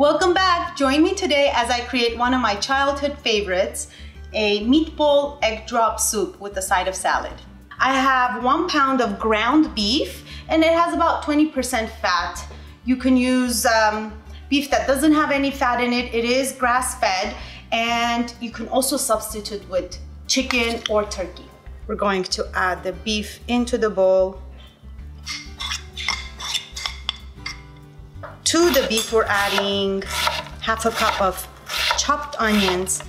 Welcome back. Join me today as I create one of my childhood favorites, a meatball egg drop soup with a side of salad. I have 1 pound of ground beef and it has about 20% fat. You can use beef that doesn't have any fat in it. It is grass-fed, and you can also substitute with chicken or turkey. We're going to add the beef into the bowl. To the beef, we're adding half a cup of chopped onions.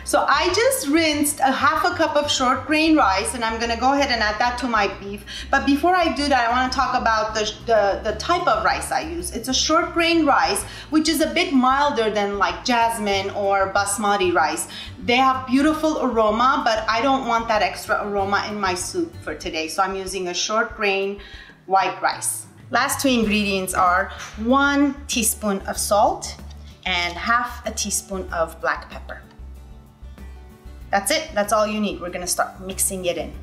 So I just rinsed a half a cup of short grain rice, and I'm gonna go ahead and add that to my beef. But before I do that, I wanna talk about the type of rice I use. It's a short grain rice, which is a bit milder than like jasmine or basmati rice. They have beautiful aroma, but I don't want that extra aroma in my soup for today. So I'm using a short grain white rice. Last two ingredients are 1 teaspoon of salt and half a teaspoon of black pepper. That's it, that's all you need. We're gonna start mixing it in.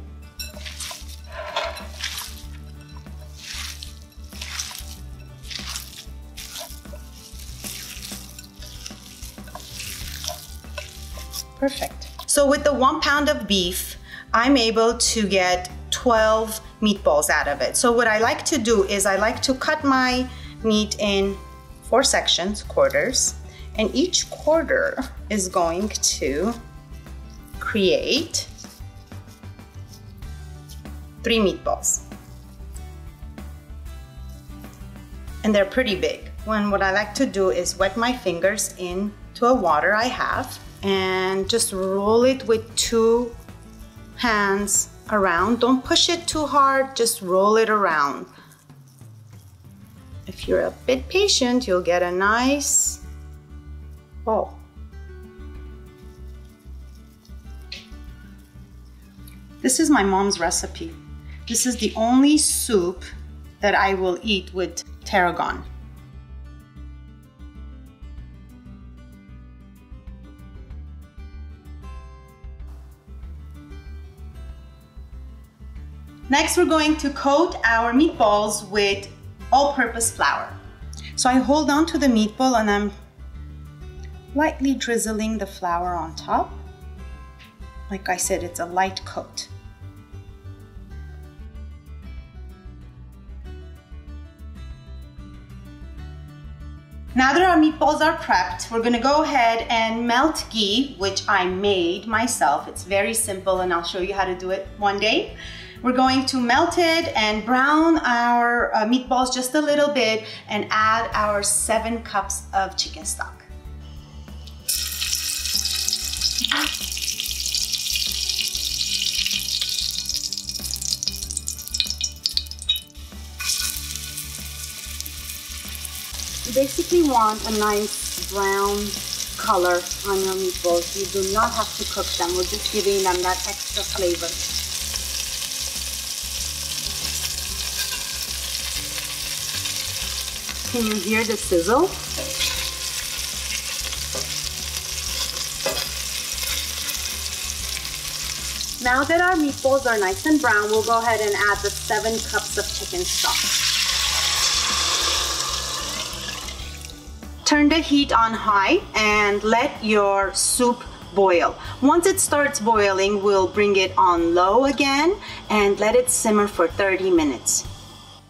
Perfect. So with the 1 pound of beef, I'm able to get 12 meatballs out of it. So what I like to do is I like to cut my meat in 4 sections, quarters, and each quarter is going to create 3 meatballs. And they're pretty big. What I like to do is wet my fingers into a water I have and just roll it with 2 hands around. Don't push it too hard, just roll it around. If you're a bit patient, you'll get a nice ball. This is my mom's recipe. This is the only soup that I will eat with tarragon. Next, we're going to coat our meatballs with all-purpose flour. So I hold on to the meatball and I'm lightly drizzling the flour on top. Like I said, it's a light coat. Now that our meatballs are prepped, we're gonna go ahead and melt ghee, which I made myself. It's very simple and I'll show you how to do it one day. We're going to melt it and brown our meatballs just a little bit and add our 7 cups of chicken stock. You basically want a nice brown color on your meatballs. You do not have to cook them. We're just giving them that extra flavor. Can you hear the sizzle? Now that our meatballs are nice and brown, we'll go ahead and add the 7 cups of chicken stock. Turn the heat on high and let your soup boil. Once it starts boiling, we'll bring it on low again and let it simmer for 30 minutes.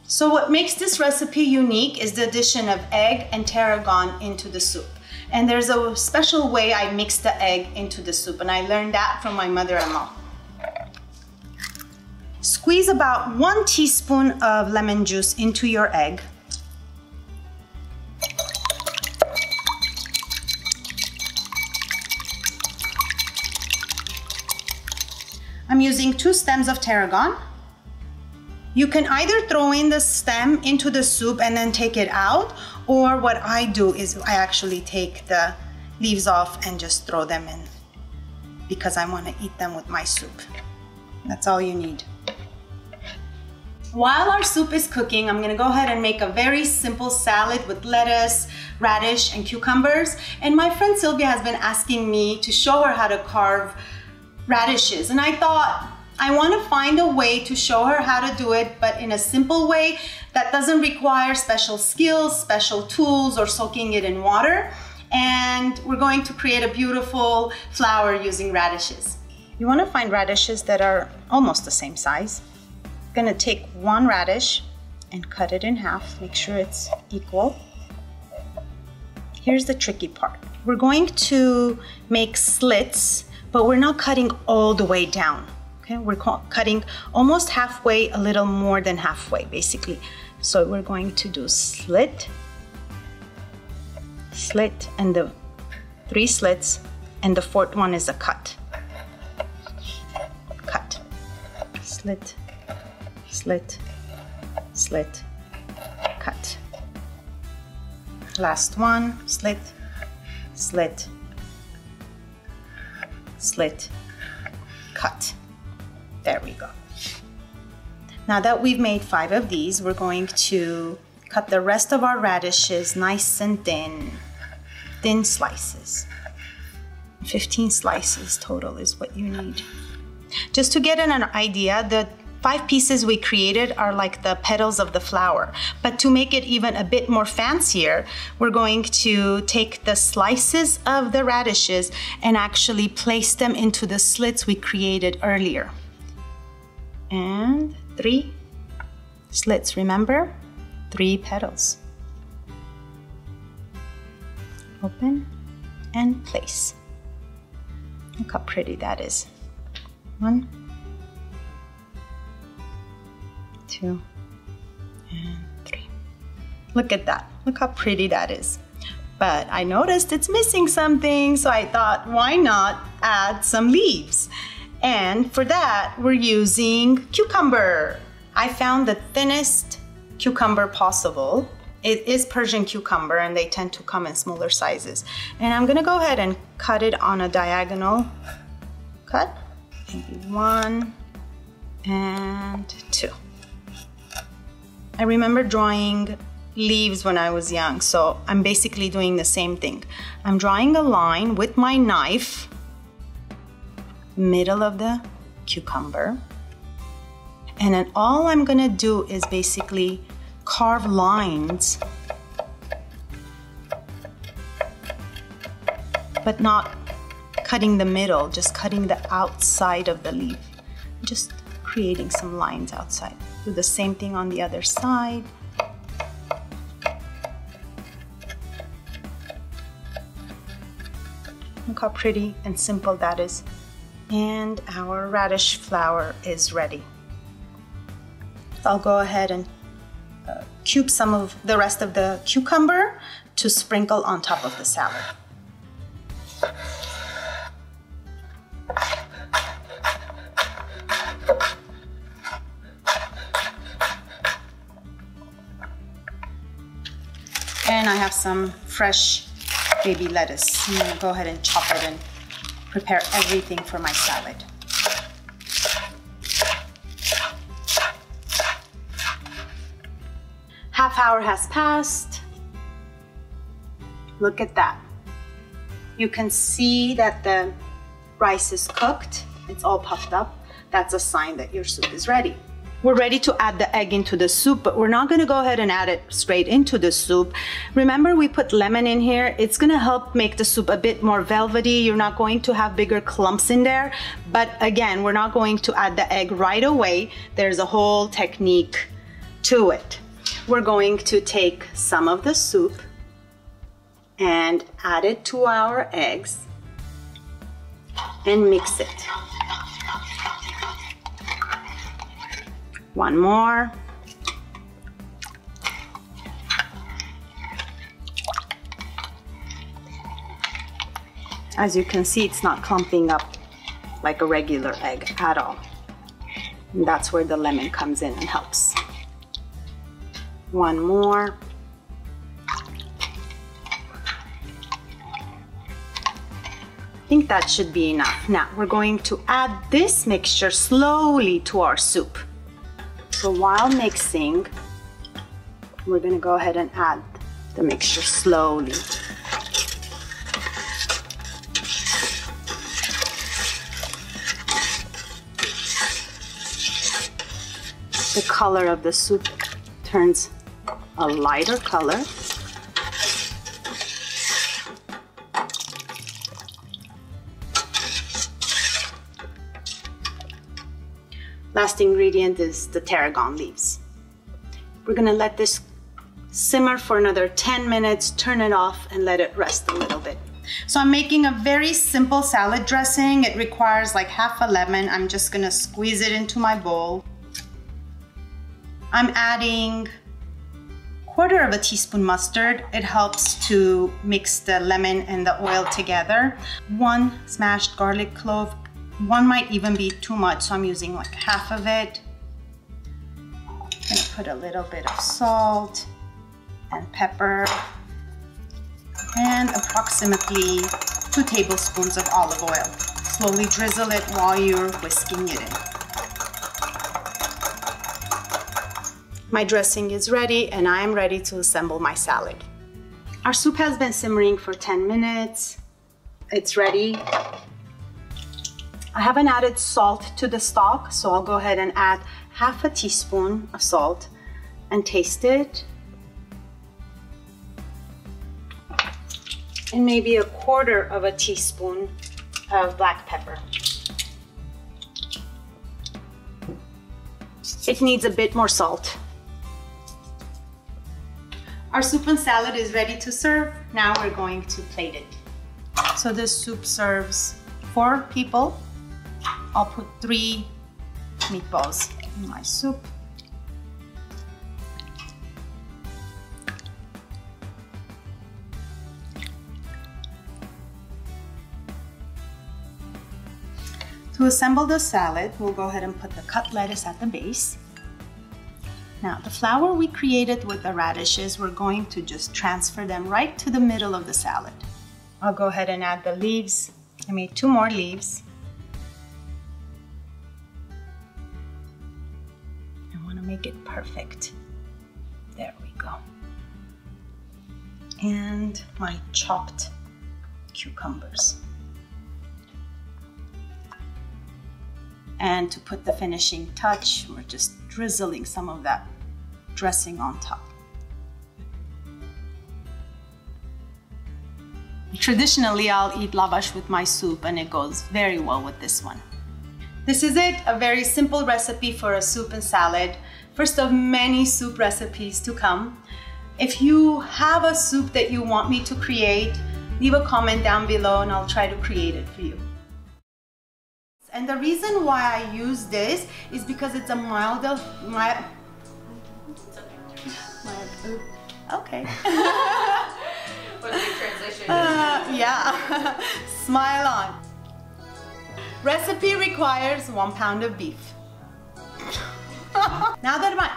So what makes this recipe unique is the addition of egg and tarragon into the soup. And there's a special way I mix the egg into the soup, and I learned that from my mother-in-law. Squeeze about 1 teaspoon of lemon juice into your egg. I'm using 2 stems of tarragon. You can either throw in the stem into the soup and then take it out, or what I do is I actually take the leaves off and just throw them in because I want to eat them with my soup. That's all you need. While our soup is cooking, I'm gonna go ahead and make a very simple salad with lettuce, radish, and cucumbers. And my friend Sylvia has been asking me to show her how to carve radishes. And I thought, I want to find a way to show her how to do it, but in a simple way that doesn't require special skills, special tools, or soaking it in water. And we're going to create a beautiful flower using radishes. You want to find radishes that are almost the same size. I'm going to take one radish and cut it in half, make sure it's equal. Here's the tricky part. We're going to make slits, but we're not cutting all the way down. Okay, we're cutting almost halfway, a little more than halfway, basically. So we're going to do slit, slit, and the 3 slits, and the 4th one is a cut. Cut, slit, slit, slit, cut. Last one, slit, slit, slit, cut. There we go. Now that we've made 5 of these, we're going to cut the rest of our radishes nice and thin slices. 15 slices total is what you need. Just to get an idea, the 5 pieces we created are like the petals of the flower. But to make it even a bit more fancier, we're going to take the slices of the radishes and actually place them into the slits we created earlier. And 3 slits, remember? 3 petals. Open and place. Look how pretty that is. 1, 2, and 3. Look at that. Look how pretty that is. But I noticed it's missing something, so I thought, why not add some leaves? And for that, we're using cucumber. I found the thinnest cucumber possible. It is Persian cucumber, and they tend to come in smaller sizes. And I'm gonna go ahead and cut it on a diagonal cut. Maybe 1 and 2. I remember drawing leaves when I was young, so I'm basically doing the same thing. I'm drawing a line with my knife, middle of the cucumber, and then all I'm gonna do is basically carve lines, but not cutting the middle, just cutting the outside of the leaf, just creating some lines outside. Do the same thing on the other side. Look how pretty and simple that is. And our radish flower is ready. So I'll go ahead and cube some of the rest of the cucumber to sprinkle on top of the salad. And I have some fresh baby lettuce. I'm gonna go ahead and chop it and prepare everything for my salad. Half hour has passed. Look at that. You can see that the rice is cooked. It's all puffed up. That's a sign that your soup is ready. We're ready to add the egg into the soup, but we're not gonna go ahead and add it straight into the soup. Remember, we put lemon in here. It's gonna help make the soup a bit more velvety. You're not going to have bigger clumps in there. But again, we're not going to add the egg right away. There's a whole technique to it. We're going to take some of the soup and add it to our eggs and mix it. One more. As you can see, it's not clumping up like a regular egg at all. And that's where the lemon comes in and helps. One more. I think that should be enough. Now we're going to add this mixture slowly to our soup. So while mixing, we're gonna go ahead and add the mixture slowly. The color of the soup turns a lighter color. Last ingredient is the tarragon leaves. We're gonna let this simmer for another 10 minutes, turn it off and let it rest a little bit. So I'm making a very simple salad dressing. It requires like half a lemon. I'm just gonna squeeze it into my bowl. I'm adding 1/4 teaspoon mustard. It helps to mix the lemon and the oil together. 1 smashed garlic clove. 1 might even be too much, so I'm using like half of it. I'm gonna put a little bit of salt and pepper and approximately 2 tablespoons of olive oil. Slowly drizzle it while you're whisking it in. My dressing is ready and I am ready to assemble my salad. Our soup has been simmering for 10 minutes. It's ready. I haven't added salt to the stock, so I'll go ahead and add half a teaspoon of salt and taste it. And maybe 1/4 teaspoon of black pepper. It needs a bit more salt. Our soup and salad is ready to serve. Now we're going to plate it. So this soup serves 4 people. I'll put 3 meatballs in my soup. To assemble the salad, we'll go ahead and put the cut lettuce at the base. Now, the flour we created with the radishes, we're going to just transfer them right to the middle of the salad. I'll go ahead and add the leaves. I made 2 more leaves. I want to make it perfect. There we go. And my chopped cucumbers. And to put the finishing touch, we're just drizzling some of that dressing on top. Traditionally, I'll eat lavash with my soup and it goes very well with this one. This is it, a very simple recipe for a soup and salad. First of many soup recipes to come. If you have a soup that you want me to create, leave a comment down below and I'll try to create it for you. And the reason why I use this is because it's a okay. What a big transition. Yeah, smile on. Recipe requires 1 pound of beef. Now that my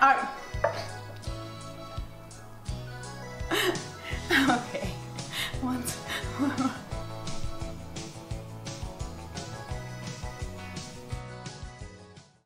okay, once.